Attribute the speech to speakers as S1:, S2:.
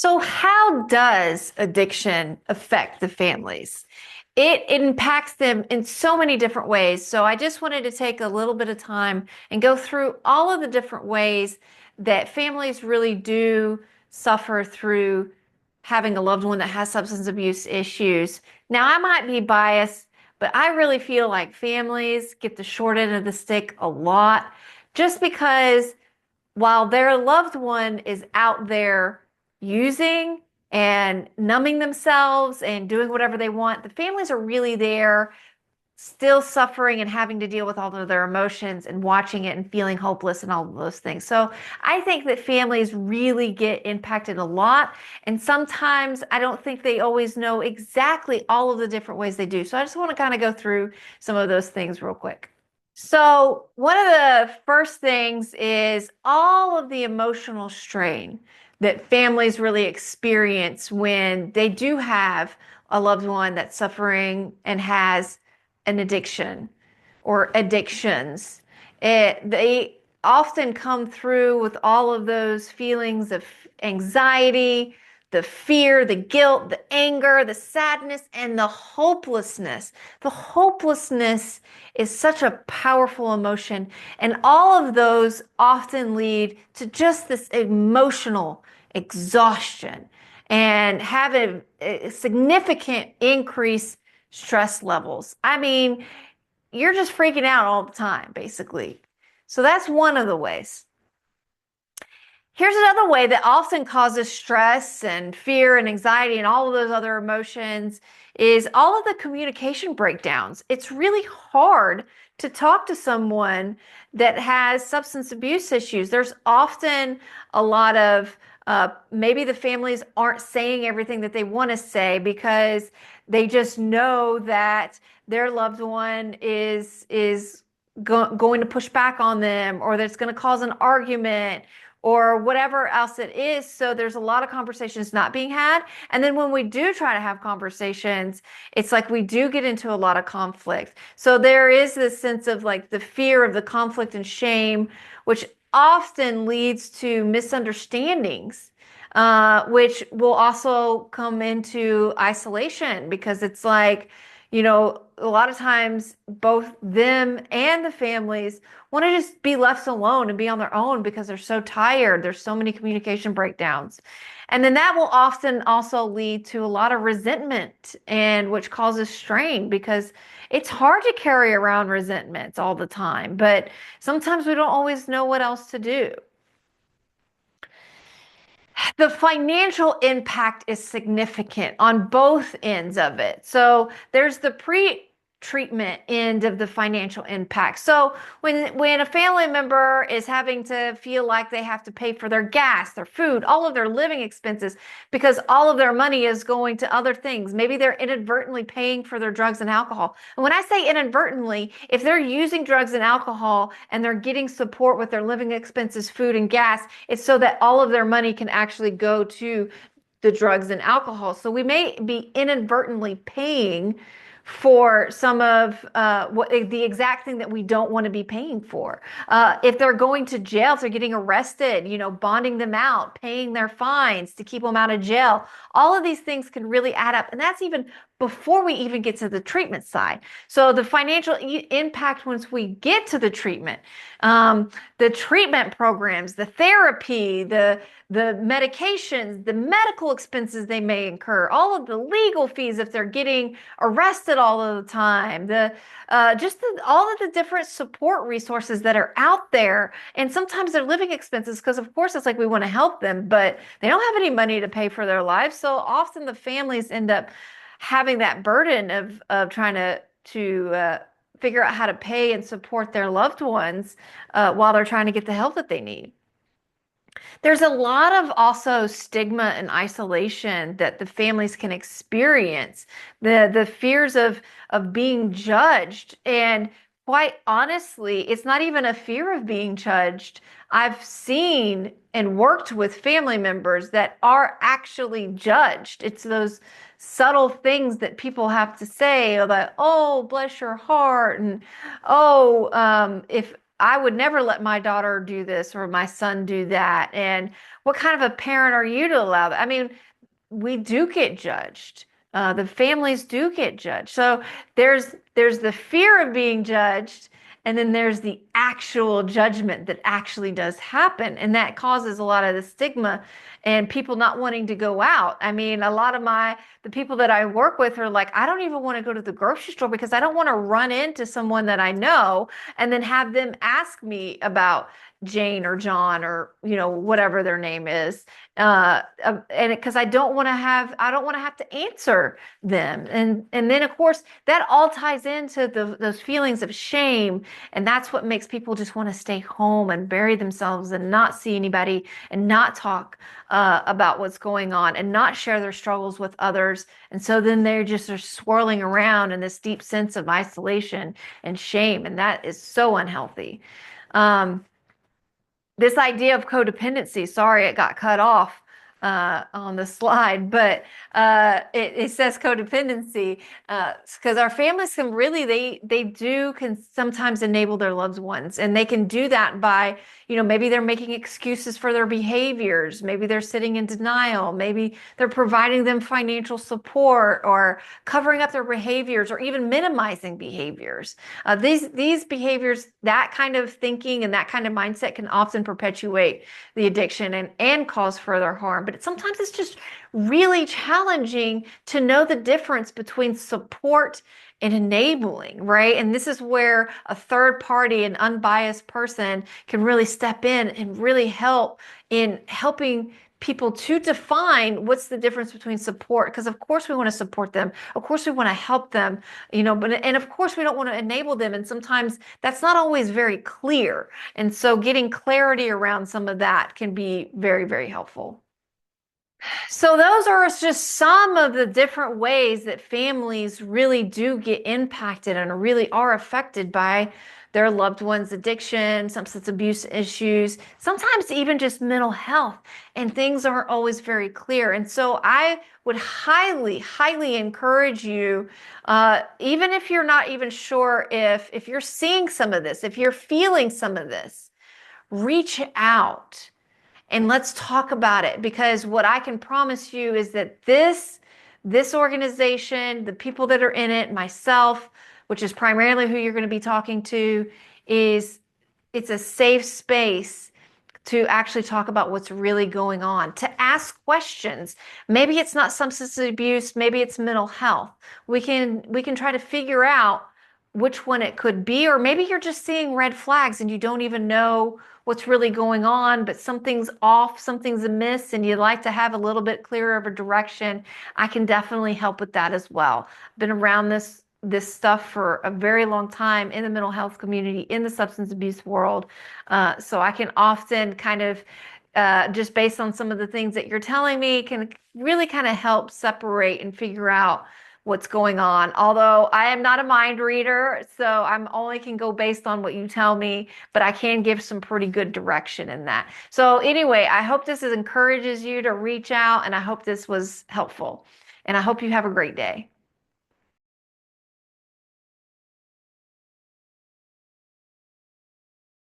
S1: So, how does addiction affect the families? It impacts them in so many different ways. So, I just wanted to take a little bit of time and go through all of the different ways that families really do suffer through having a loved one that has substance abuse issues. Now, I might be biased, but I really feel like families get the short end of the stick a lot just because while their loved one is out there using and numbing themselves and doing whatever they want, the families are really there, still suffering and having to deal with all of their emotions and watching it and feeling hopeless and all of those things. So I think that families really get impacted a lot. And sometimes I don't think they always know exactly all of the different ways they do. So I just want to kind of go through some of those things real quick. So, one of the first things is all of the emotional strain that families really experience when they do have a loved one that's suffering and has an addiction or addictions. They often come through with all of those feelings of anxiety, the fear, the guilt, the anger, the sadness, and the hopelessness. The hopelessness is such a powerful emotion, and all of those often lead to just this emotional exhaustion and have a significant increase stress levels. I mean, you're just freaking out all the time, basically. So that's one of the ways. Here's another way that often causes stress and fear and anxiety and all of those other emotions is all of the communication breakdowns. It's really hard to talk to someone that has substance abuse issues. There's often a lot of maybe the families aren't saying everything that they want to say because they just know that their loved one is going to push back on them, or that's going to cause an argument or whatever else it is. So there's a lot of conversations not being had. And then when we do try to have conversations, it's like we do get into a lot of conflict. So there is this sense of like the fear of the conflict and shame, which often leads to misunderstandings. Which will also come into isolation because it's like, a lot of times both them and the families want to just be left alone and be on their own because they're so tired. There's so many communication breakdowns. And then that will often also lead to a lot of resentment and which causes strain because it's hard to carry around resentments all the time, but sometimes we don't always know what else to do. The financial impact is significant on both ends of it. So there's the pre-treatment end of the financial impact. So when a family member is having to feel like they have to pay for their gas, their food, all of their living expenses because all of their money is going to other things. Maybe they're inadvertently paying for their drugs and alcohol. And when I say inadvertently, if they're using drugs and alcohol and they're getting support with their living expenses, food and gas, it's so that all of their money can actually go to the drugs and alcohol. So we may be inadvertently paying for some of what the exact thing that we don't want to be paying for. If they're going to jail, if they're getting arrested, bonding them out, paying their fines to keep them out of jail, all of these things can really add up. And that's even before we even get to the treatment side. So the financial impact once we get to the treatment, the treatment programs, the therapy, the medications, the medical expenses they may incur, all of the legal fees if they're getting arrested all of the time, all of the different support resources that are out there, and sometimes their living expenses, because of course it's like we want to help them, but they don't have any money to pay for their lives. So often the families end up having that burden of trying to figure out how to pay and support their loved ones while they're trying to get the help that they need. There's a lot of also stigma and isolation that the families can experience, the fears of being judged. And quite honestly, it's not even a fear of being judged. I've seen and worked with family members that are actually judged. It's those subtle things that people have to say, or that, oh, bless your heart, and oh, if I would never let my daughter do this or my son do that. And what kind of a parent are you to allow that? I mean, we do get judged. The families do get judged. So there's the fear of being judged, and then there's the actual judgment that actually does happen, and that causes a lot of the stigma and people not wanting to go out. I mean, a lot of the people that I work with are like, I don't even want to go to the grocery store because I don't want to run into someone that I know and then have them ask me about Jane or John or whatever their name is, and because I don't want to have to answer them, and then of course that all ties into those feelings of shame, and that's what makes people just want to stay home and bury themselves and not see anybody and not talk about what's going on and not share their struggles with others, and so then they're just are swirling around in this deep sense of isolation and shame, and that is so unhealthy. Um, this idea of codependency, sorry, it got cut off on the slide, but it says codependency because our families can really, can sometimes enable their loved ones, and they can do that by, maybe they're making excuses for their behaviors, maybe they're sitting in denial, maybe they're providing them financial support or covering up their behaviors or even minimizing behaviors. These behaviors, that kind of thinking and that kind of mindset can often perpetuate the addiction and cause further harm. But sometimes it's just really challenging to know the difference between support and enabling, right? And this is where a third party, an unbiased person, can really step in and really help in helping people to define what's the difference between support, because of course we want to support them, of course we want to help them, but and of course we don't want to enable them, and sometimes that's not always very clear, and so getting clarity around some of that can be very, very helpful. So those are just some of the different ways that families really do get impacted and really are affected by their loved ones' addiction, substance abuse issues, sometimes even just mental health, and things aren't always very clear. And so I would highly, highly encourage you, even if you're not even sure if you're seeing some of this, if you're feeling some of this, reach out and let's talk about it, because what I can promise you is that this organization, the people that are in it, myself, which is primarily who you're going to be talking to, it's a safe space to actually talk about what's really going on, to ask questions. Maybe it's not substance abuse, maybe it's mental health. We can try to figure out which one it could be, or maybe you're just seeing red flags and you don't even know what's really going on, but something's off, something's amiss, and you'd like to have a little bit clearer of a direction. I can definitely help with that as well. I've been around this stuff for a very long time in the mental health community, in the substance abuse world. So I can often kind of, just based on some of the things that you're telling me, can really kind of help separate and figure out what's going on. Although I am not a mind reader, so I'm only can go based on what you tell me, but I can give some pretty good direction in that. So anyway, I hope this encourages you to reach out, and I hope this was helpful. And I hope you have a great day.